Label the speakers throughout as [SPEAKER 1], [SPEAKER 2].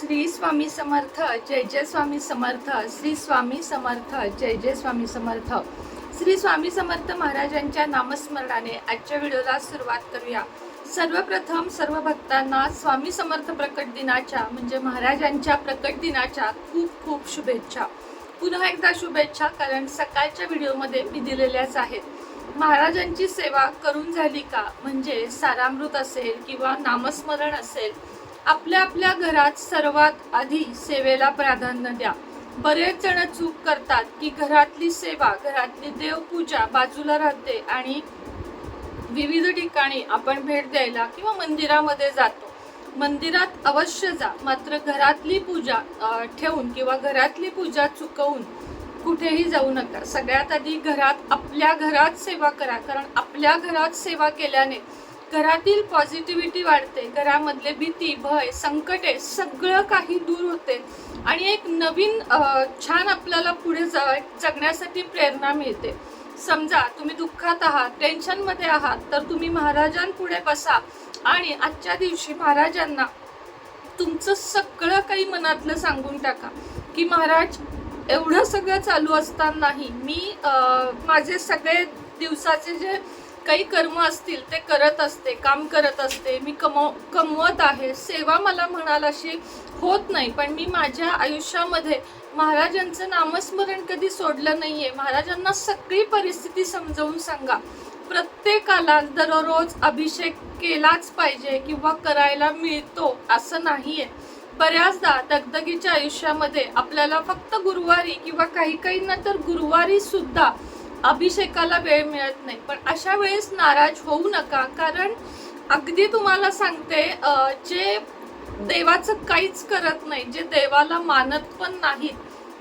[SPEAKER 1] श्री स्वामी समर्थ, जय जय स्वामी समर्थ, श्री स्वामी समर्थ, जय जय स्वामी समर्थ. श्री स्वामी समर्थ महाराजांच्या नामस्मरणाने आजच्या व्हिडिओला सुरुवात करूया. सर्वप्रथम सर्व भक्तांना स्वामी समर्थ प्रकट दिनाच्या म्हणजे महाराजांच्या प्रकट दिनाच्या खूप खूप शुभेच्छा. पुन्हा एकदा शुभेच्छा, कारण सकाळच्या व्हिडिओमध्ये मी दिलेल्याच आहेत. महाराजांची सेवा करून झाली का, म्हणजे सारामृत असेल किंवा नामस्मरण असेल, आपल्या आपल्या घरात सर्वात आधी सेवेला प्राधान्य द्या. बरेच जण चूक करतात की घरातली सेवा, घरातली देवपूजा बाजूला राहते आणि विविध ठिकाणी आपण भेट द्यायला किंवा मंदिरामध्ये जातो. मंदिरात अवश्य जा, मात्र घरातली पूजा ठेवून किंवा घरातली पूजा चुकवून कुठेही जाऊ नका. सगळ्यात आधी आपल्या घरात सेवा करा, कारण आपल्या घरात सेवा केल्याने घरातील पॉझिटिव्हिटी वाढते, घरामधले भीती, भय, संकटे सगळं काही दूर होते आणि एक नवीन छान आपल्याला पुढे जगण्यासाठी प्रेरणा मिळते. समजा तुम्ही दुःखात आहात, टेन्शनमध्ये आहात, तर तुम्ही महाराजांपुढे बसा आणि आजच्या दिवशी महाराजांना तुमचं सगळं काही मनातलं सांगून टाका की महाराज, एवढं सगळं चालू असतानाही मी माझे सगळे दिवसाचे जे काही कर्म असतील ते करत असते, काम करत असते, मी कमवत आहे, सेवा मला म्हणाल अशी होत नाही, पण मी माझ्या आयुष्यामध्ये महाराजांचं नामस्मरण कधी सोडलं नाहीये. महाराजांना सगळी परिस्थिती समजावून सांगा. प्रत्येकाला दररोज अभिषेक केलाच पाहिजे किंवा करायला मिळतो असं नाहीये. बऱ्याचदा दगदगीच्या आयुष्यामध्ये आपल्याला फक्त गुरुवारी किंवा काहींना तर गुरुवारी सुद्धा अभिषेकाला वेळ मिळत नाही. पण अशा वेळेस नाराज होऊ नका, कारण अगदी तुम्हाला सांगते, जे देवाचं काहीच करत नाही, जे देवाला मानत पण नाहीत,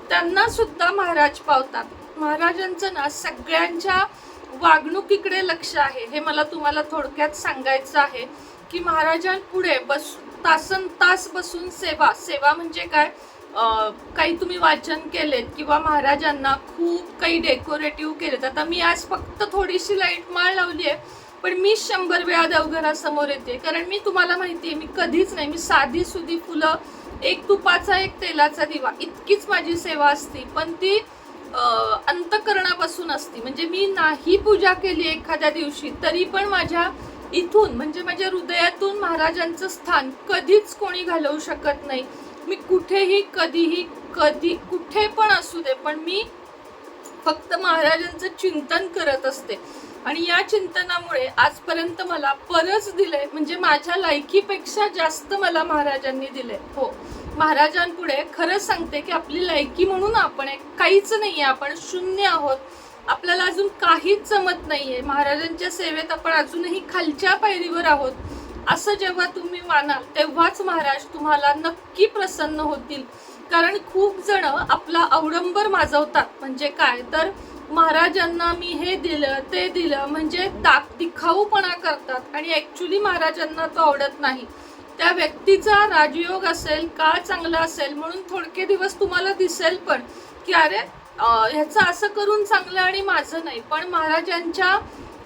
[SPEAKER 1] त्यांना सुद्धा महाराज पावतात. महाराजांचं ना सगळ्यांच्या वागणुकीकडे लक्ष आहे. हे मला तुम्हाला थोडक्यात सांगायचं आहे की महाराजांपुढे तासन तास बसून सेवा म्हणजे काय, काही तुम्ही वाचन केलेत किंवा महाराजांना खूप काही डेकोरेटिव्ह केलेत. आता मी आज फक्त थोडीशी लाईट माळ लावली आहे, पण मी 100 वेळा देवघरासमोर येते, कारण मी तुम्हाला माहिती आहे, मी कधीच नाही, मी साधी सुधी फुलं, एक तुपाचा एक तेलाचा दिवा, इतकीच माझी सेवा असती. पण ती अंतःकरणापासून असती. म्हणजे मी नाही पूजा केली एखाद्या दिवशी तरी पण माझ्या इथून म्हणजे माझ्या हृदयातून महाराजांचं स्थान कधीच कोणी घालवू शकत नाही. मी कुठेही कधीही कुठे पण असू दे, पण मी फक्त महाराजांचं चिंतन करत असते आणि या चिंतनामुळे आजपर्यंत मला बरंच दिलंय. म्हणजे माझ्या लायकीपेक्षा जास्त मला महाराजांनी दिले. हो, महाराजांपुढे खरंच सांगते की आपली लायकी म्हणून आपण काहीच नाहीये, आपण शून्य आहोत, आपल्याला अजून काहीच जमत नाहीये. महाराजांच्या सेवेत आपण अजूनही खालच्या पायरीवर आहोत. असं जेव्हा तुम्ही मानाल तेव्हाच महाराज तुम्हाला नक्की प्रसन्न होतील. कारण खूप जण आपला अवडंबर माजवतात. म्हणजे काय, तर महाराजांना मी हे दिलं ते दिलं म्हणजे दिखाऊपणा करतात आणि ऍक्च्युली महाराजांना तो आवडत नाही. त्या व्यक्तीचा राजयोग असेल, काळ चांगला असेल म्हणून थोडके दिवस तुम्हाला दिसेल पण की अरे ह्याचं असं करून चांगलं आणि माझं नाही. पण महाराजांच्या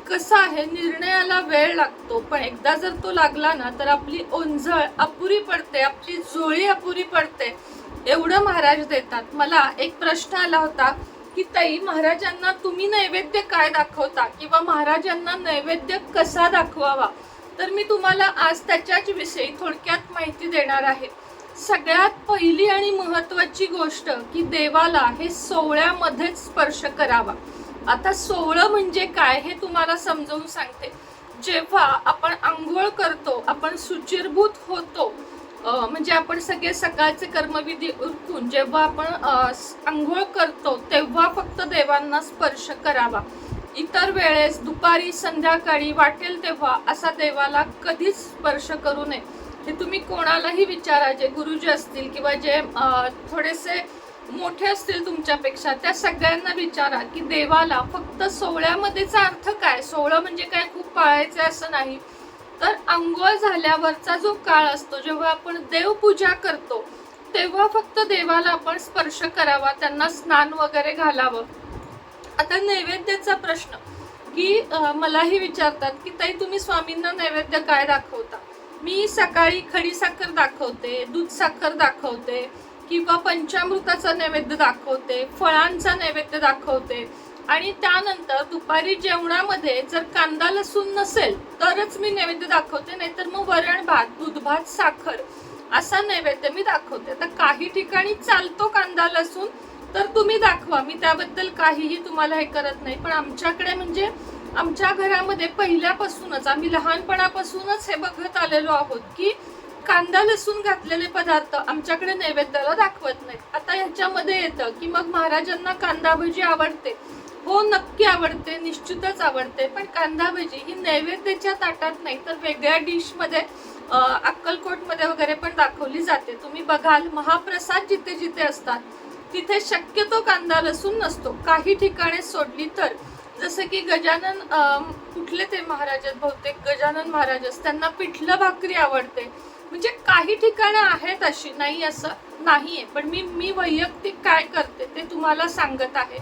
[SPEAKER 1] कसं आहे, निर्णयाला वेळ लागतो, पण एकदा जर तो लागला ना तर आपली ओंजळ अपुरी पडते, आपली जोळी अपुरी पडते. एवढं महाराज देतात. मला एक प्रश्न आला होता की ताई, महाराजांना तुम्ही नैवेद्य काय दाखवता किंवा महाराजांना नैवेद्य कसा दाखवावा, तर मी तुम्हाला आज त्याच्याच विषयी थोडक्यात माहिती देणार आहे. सगळ्यात पहिली आणि महत्वाची गोष्ट की देवाला हे सोहळ्यामध्येच स्पर्श करावा. आता सोहळं म्हणजे काय हे तुम्हाला समजावून सांगते. जेव्हा आपण आंघोळ करतो, आपण शुचिर्भूत होतो, म्हणजे आपण सगळे सकाळचे कर्मविधी उरकून जेव्हा आपण आंघोळ करतो तेव्हा फक्त देवांना स्पर्श करावा. इतर वेळेस दुपारी, संध्याकाळी वाटेल तेव्हा असा देवाला कधीच स्पर्श करू नये. हे तुम्ही कोणालाही विचारा, जे गुरुजी असतील किंवा जे थोडेसे मोठे असतील तुमच्यापेक्षा, त्या सगळ्यांना विचारा की देवाला फक्त सोहळ्यामध्येचा अर्थ काय. सोहळं म्हणजे काय खूप पाळायचं असं नाही, तर आंघोळ झाल्यावरचा जो काळ असतो, जेव्हा आपण देवपूजा करतो तेव्हा फक्त देवाला आपण स्पर्श करावा, त्यांना स्नान वगैरे घालावं. आता नैवेद्याचा प्रश्न की मलाही विचारतात की ताई, तुम्ही स्वामींना नैवेद्य काय दाखवता. मी सकाळी खडीसाखर दाखवते, दूध साखर दाखवते किंवा पंचामृताचा नैवेद्य दाखवते, फळांचा नैवेद्य दाखवते आणि त्यानंतर दुपारी जेवणामध्ये जर कांदा लसूण नसेल तरच मी नैवेद्य दाखवते, नाहीतर मग वरण भात, दूध भात, साखर असा नैवेद्य मी दाखवते. आता काही ठिकाणी चालतो कांदा लसूण तर तुम्ही दाखवा, मी त्याबद्दल काहीही तुम्हाला हे करत नाही. पण आमच्याकडे म्हणजे आमच्या घरामध्ये पहिल्यापासूनच, आम्ही लहानपणापासूनच हे बघत आलेलो आहोत की कांदा लसूण घातलेले पदार्थ आमच्याकडे नैवेद्याला दाखवत नाहीत. आता ह्याच्यामध्ये येतं की मग महाराजांना कांदा भजी आवडते, हो नक्की आवडते, निश्चितच आवडते, पण कांदा भजी ही नैवेद्याच्या ताटात नाही तर वेगळ्या डिश मध्ये, अक्कलकोट मध्ये वगैरे पण दाखवली जाते. तुम्ही बघाल महाप्रसाद जिथे जिथे असतात तिथे शक्यतो कांदा लसूण नसतो. काही ठिकाणी सोडली तर, जसं की गजानन कुठले ते महाराज बहुतेक गजानन महाराज, त्यांना पिठलं भाकरी आवडते. म्हणजे काही ठिकाणं आहेत अशी, नाही असं नाहीये. पण मी वैयक्तिक काय करते ते तुम्हाला सांगत आहे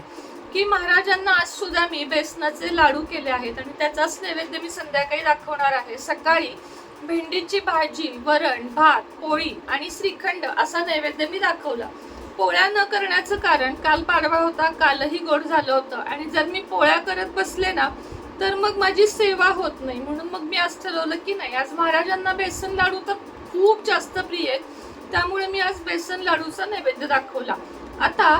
[SPEAKER 1] की महाराजांना आज सुद्धा मी बेसनाचे लाडू केले आहेत आणि त्याचाच नैवेद्य मी संध्याकाळी दाखवणार आहे. सकाळी भेंडीची भाजी, वरण भात, पोळी आणि श्रीखंड असा नैवेद्य मी दाखवला. पोळ्या न करण्याचं कारण, काल पाडवा होता, कालही गोड झालं होतं आणि जर मी पोळ्या करत बसले ना तर मग माझी सेवा होत नाही. म्हणून मग मी आज ठरवलं की नाही, आज महाराजांना बेसन लाडू तर खूप जास्त प्रिय आहेत, त्यामुळे मी आज बेसन लाडूचा नैवेद्य दाखवला. आता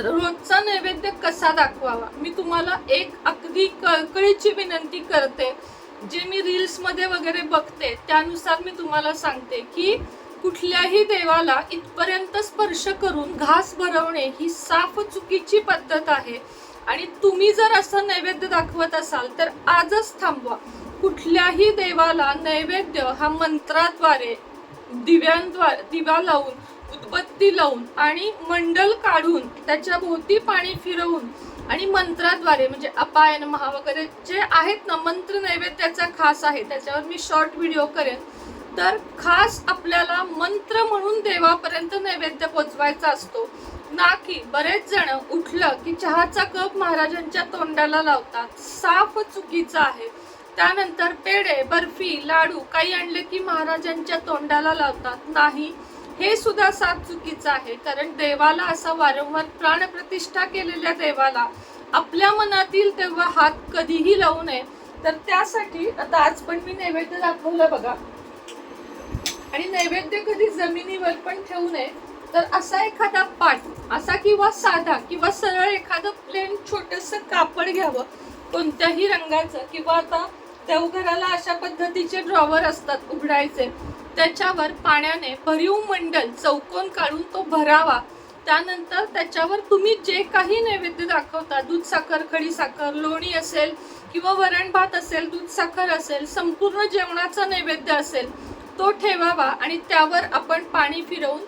[SPEAKER 1] रोजचा नैवेद्य कसा दाखवावा, मी तुम्हाला एक अगदी कळकळीची विनंती करते. जे मी रील्स मध्ये वगैरे बघते त्यानुसार मी तुम्हाला सांगते की कुठल्याही देवाला इथपर्यंत स्पर्श करून घास भरवणे ही साफ चुकीची पद्धत आहे. आणि तुम्ही जर असं नैवेद्य दाखवत असाल तर आजच थांबवा. कुठल्याही देवाला नैवेद्य हा मंत्राद्वारे, दिवा लावून, उदबत्ती लावून आणि मंडल काढून त्याच्या भोवती पाणी फिरवून आणि मंत्राद्वारे, म्हणजे अपाय नमः वगैरे जे आहेत ना मंत्र, नैवेद्याचा खास आहे, त्याच्यावर मी शॉर्ट व्हिडिओ करेन. तर खास आपल्याला मंत्र म्हणून देवापर्यंत नैवेद्य पोचवायचा असतो, ना की बरेच जण उठलं की चहाचा कप महाराजांच्या तोंडाला लावतात. साफ चुकीचं आहे. त्यानंतर पेढे, बर्फी, लाडू काही आणले की महाराजांच्या तोंडाला लावतात. नाही, हे सुद्धा साफ चुकीचं आहे. कारण देवाला असा वारंवार प्राणप्रतिष्ठा केलेल्या देवाला आपल्या मनातील तेव्हा हात कधीही लावू नये. तर त्यासाठी आता आज पण मी नैवेद्य दाखवलं बघा. आणि नैवेद्य कधी जमिनीवर पण ठेवू नये. तर असा एखादा पाट, असा किंवा साधा किंवा सरळ एखादं प्लेन छोटंसं कापड घ्यावं कोणत्याही रंगाचं, किंवा आता देवघराला अशा पद्धतीचे ड्रॉवर असतात उघडायचे, त्याच्यावर पाण्याने भरीव मंडल चौकोन काढून तो भरावा. त्यानंतर त्याच्यावर तुम्ही जे काही नैवेद्य दाखवता, दूध साखर, खडी साखर, लोणी असेल किंवा वरण भात असेल, दूध साखर असेल, संपूर्ण जेवणाचा नैवेद्य असेल, तो ठेवावा आणि त्यावर आपण पाणी फिरवून,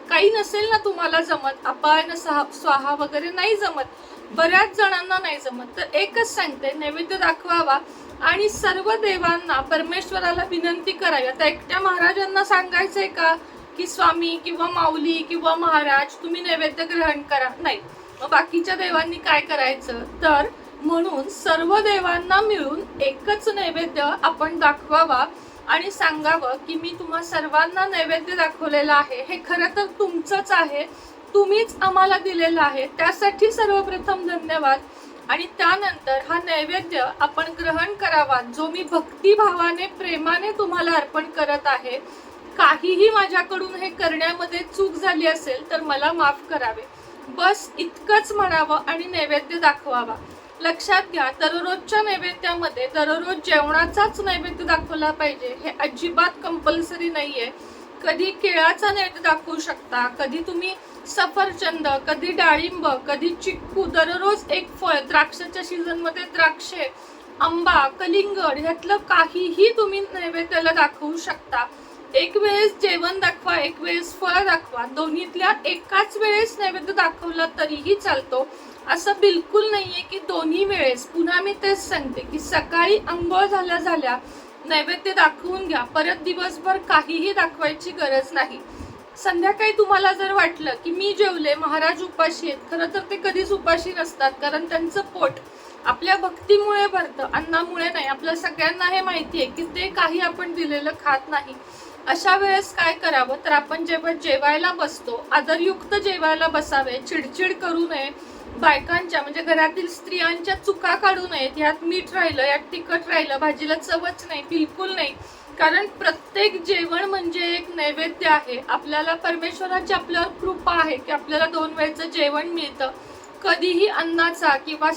[SPEAKER 1] काही नसेल ना तुम्हाला जमत, अपायन स्वाहा वगैरे नाही जमत, बऱ्याच जणांना नाही जमत, तर एकच सांगते, नैवेद्य दाखवावा आणि सर्व देवांना, परमेश्वराला विनंती करावी. आता एकट्या महाराजांना सांगायचंय का की स्वामी किंवा माऊली किंवा महाराज तुम्ही नैवेद्य ग्रहण करा? नाही. मग बाकीच्या देवांनी काय करायचं? तर म्हणून सर्व देवांना मिळून एकच नैवेद्य आपण दाखवावा आणि सांगावं की मी तुम्हा सर्वांना नैवेद्य दाखवलेला आहे, हे खरं तर तुमचंच आहे, तुम्हीच आम्हाला दिलेलं आहे, त्यासाठी सर्वप्रथम धन्यवाद. आणि त्यानंतर हा नैवेद्य आपण ग्रहण करावा, जो मी भक्तिभावाने, प्रेमाने तुम्हाला अर्पण करत आहे. काहीही माझ्याकडून हे करण्यामध्ये चूक झाली असेल तर मला माफ करावे, बस इतकंच म्हणावं आणि नैवेद्य दाखवावा. लक्षात घ्या, दररोजच्या नैवेद्यामध्ये दररोज जेवणाचाच नैवेद्य दाखवला पाहिजे हे अजिबात कंपल्सरी नाहीये. कधी केळाचा नैवेद्य दाखवू शकता, कधी तुम्ही सफरचंद, कधी डाळिंब, कधी चिक्कू, दररोज एक फळ, द्राक्षाच्या सीझन मध्ये द्राक्षे, आंबा, कलिंगड, ह्यातलं काहीही तुम्ही नैवेद्याला दाखवू शकता. एक वेळेस जेवण दाखवा, एक वेळेस फळ दाखवा, दोन्हीतल्या एकाच वेळेस नैवेद्य दाखवला तरीही चालतो. असं बिलकुल नाहीये की दोन्ही वेळेस. पुन्हा मी तेच सांगते की सकाळी अंघोळ झाल्या नैवेद्य दाखवून घ्या, परत दिवसभर काहीही दाखवायची गरज नाही. संध्याकाळी तुम्हाला जर वाटलं की मी जेवले, महाराज उपाशी आहेत, खरं तर ते कधीच उपाशी नसतात, कारण त्यांचं पोट आपल्या भक्तीमुळे भरतं, अन्नामुळे नाही. आपल्या सगळ्यांना हे माहिती आहे की ते काही आपण दिलेलं खात नाही. अशा वेळेस काय करावं, तर आपण जेव्हा जेवायला बसतो आदरयुक्त जेवायला बसावे, चिडचिड करू नये. बायकांच्या म्हणजे घरातील स्त्रियांच्या चुका काढू नयेत. यात मीठ राहिलं, यात तिखट राहिलं, भाजीला चवच नाही, बिलकुल नाही. कारण प्रत्येक जेवण म्हणजे एक नैवेद्य आहे. आपल्याला परमेश्वराची आपल्यावर कृपा आहे की आपल्याला 2 वेळचं जेवण मिळतं. कधीही अन्नाचा किंवा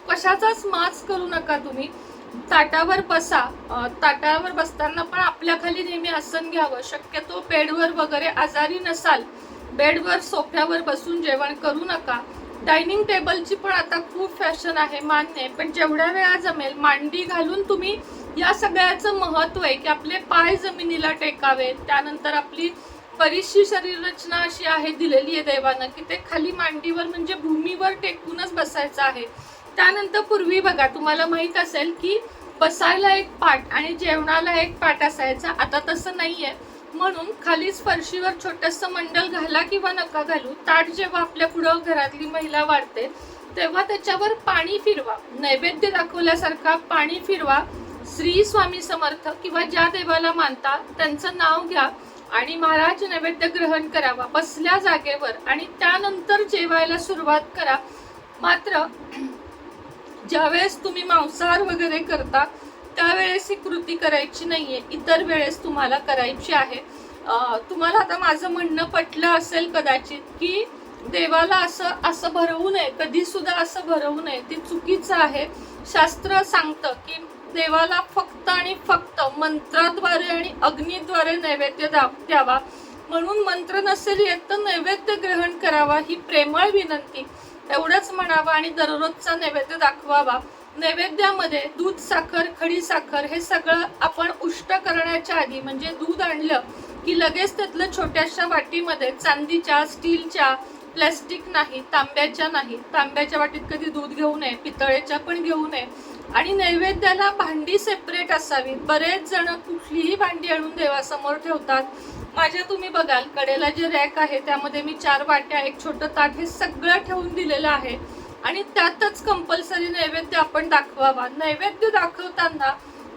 [SPEAKER 1] कशाचाच माज करू नका तुम्ही. ताटावर बसा. ताटावर बसताना पण आपल्या खाली नेहमी आसन घ्यावं. शक्यतो बेडवर वगैरे आजारी नसाल, बेडवर सोफ्यावर बसून जेवण करू नका. डायनिंग टेबलची पण आता खूप फॅशन आहे, मान्य आहे, पण जेवढ्या वेळा जमेल मांडी घालून तुम्ही. या सगळ्याचं महत्व आहे की आपले पाय जमिनीला टेकावेत. त्यानंतर आपली बरीचशी शरीर रचना अशी आहे, दिलेली आहे देवानं, की ते खाली मांडीवर म्हणजे भूमीवर टेकूनच बसायचं आहे. त्यानंतर पूर्वी बघा, तुम्हाला माहित असेल की बसायला एक पाट आणि जेवणाला एक पाट असायचा. आता तसं नाहीये. म्हणून खालीच फरशीवर छोटंसं मंडल घाला किंवा नका घालू. ताट जेव्हा आपल्या पुढं घरातली महिला वाढते तेव्हा त्याच्यावर पाणी फिरवा. नैवेद्य दाखवल्यासारखा पाणी फिरवा. श्री स्वामी समर्थ किंवा ज्या देवाला मानता त्यांचं नाव घ्या आणि महाराज नैवेद्य ग्रहण करावा बसल्या जागेवर आणि त्यानंतर जेवायला सुरुवात करा. मात्र ज्यावेळेस तुम्ही मांसाहार वगैरे करता त्यावेळेस ही कृती करायची नाहीये, इतर वेळेस तुम्हाला करायची आहे. तुम्हाला आता माझं म्हणणं पटलं असेल कदाचित की देवाला असं भरवू नये, कधी सुद्धा असं भरवू नये, ते चुकीचं आहे. शास्त्र सांगतं की देवाला फक्त आणि फक्त मंत्राद्वारे आणि अग्नीद्वारे नैवेद्य द्यावा. म्हणून मंत्र नसेल येत तर नैवेद्य ग्रहण करावा, ही प्रेमळ विनंती. एवढंच म्हणावं आणि दररोजचा नैवेद्य दाखवावा. नैवेद्यामध्ये दूध, साखर, खडी साखर हे सगळं आपण उष्ट करण्याच्या आधी म्हणजे दूध आणलं की लगेच त्यातलं छोट्याशा वाटीमध्ये, चांदीच्या, स्टीलच्या, प्लॅस्टिक नाही, तांब्याच्या नाही, तांब्याच्या वाटीत कधी दूध घेऊ नये, पितळेच्या पण घेऊ नये. आणि नैवेद्याला भांडी सेपरेट असावी. बरेच जण कुठलीही भांडी आणून देवासमोर ठेवतात. माझ्या तुम्ही बघाल कडेला जे रॅक आहे त्यामध्ये मी 4 वाट्या, एक छोटं ताट हे सगळं ठेवून दिलेलं आहे आणि त्यातच कंपल्सरी नैवेद्य आपण दाखवावा. नैवेद्य दाखवताना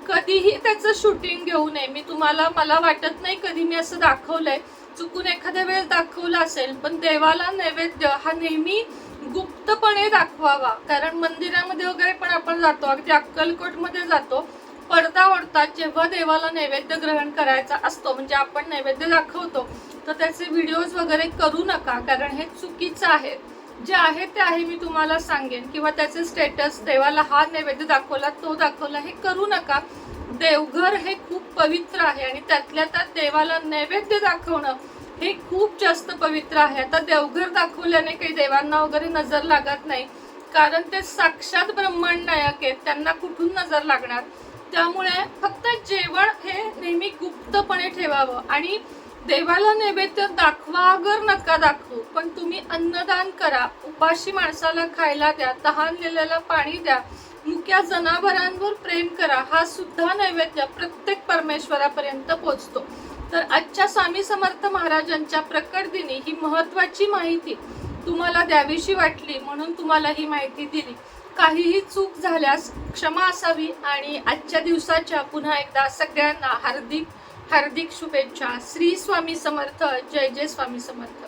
[SPEAKER 1] कधीही त्याचं शूटिंग घेऊ नये. मला वाटत नाही कधी मी असं दाखवलंय. चुकून एखाद्या वेळेस दाखवलं असेल, पण देवाला नैवेद्य हा नेहमी गुप्तपणे दाखवावा. कारण मंदिरामध्ये वगैरे पण आपण जातो, अगदी अक्कलकोटमध्ये जातो, पडदा ओढतात. जेव्हा देवाला नैवेद्य ग्रहण करायचा असतो म्हणजे आपण नैवेद्य दाखवतो तर त्याचे व्हिडिओज वगैरे करू नका, कारण हे चुकीचं आहे. जे आहे ते आहे मी तुम्हाला सांगेन, किंवा त्याचे स्टेटस देवाला हा नैवेद्य दाखवला, तो दाखवला, हे करू नका. देवघर हे खूप पवित्र आहे आणि त्यातल्या त्यात देवाला नैवेद्य दाखवणं हे खूप जास्त पवित्र आहे. आता देवघर दाखवल्याने काही देवांना वगैरे नजर लागत नाही, कारण ते साक्षात ब्रह्मांड नायक आहेत, त्यांना कुठून नजर लागणार. त्यामुळे फक्त जेवण हे नेहमी गुप्तपणे ठेवावं आणि देवाला नैवेद्य दाखवा अगर नका दाखवू, पण तुम्ही अन्नदान करा. उपाशी माणसाला खायला द्या, तहानलेल्याला पाणी द्या, मुक्या जनावरांवर प्रेम करा. हा सुद्धा नैवेद्य प्रत्येक परमेश्वरापर्यंत पोहोचतो. तर आजच्या स्वामी समर्थ महाराजांच्या प्रकट दिनी ही महत्वाची माहिती तुम्हाला द्यावीशी वाटली म्हणून तुम्हाला ही माहिती दिली. काहीही चूक झाल्यास क्षमा असावी आणि आजच्या दिवसाच्या पुन्हा एकदा सगळ्यांना हार्दिक हार्दिक शुभेच्छा. श्री स्वामी समर्थ. जय जय स्वामी समर्थ.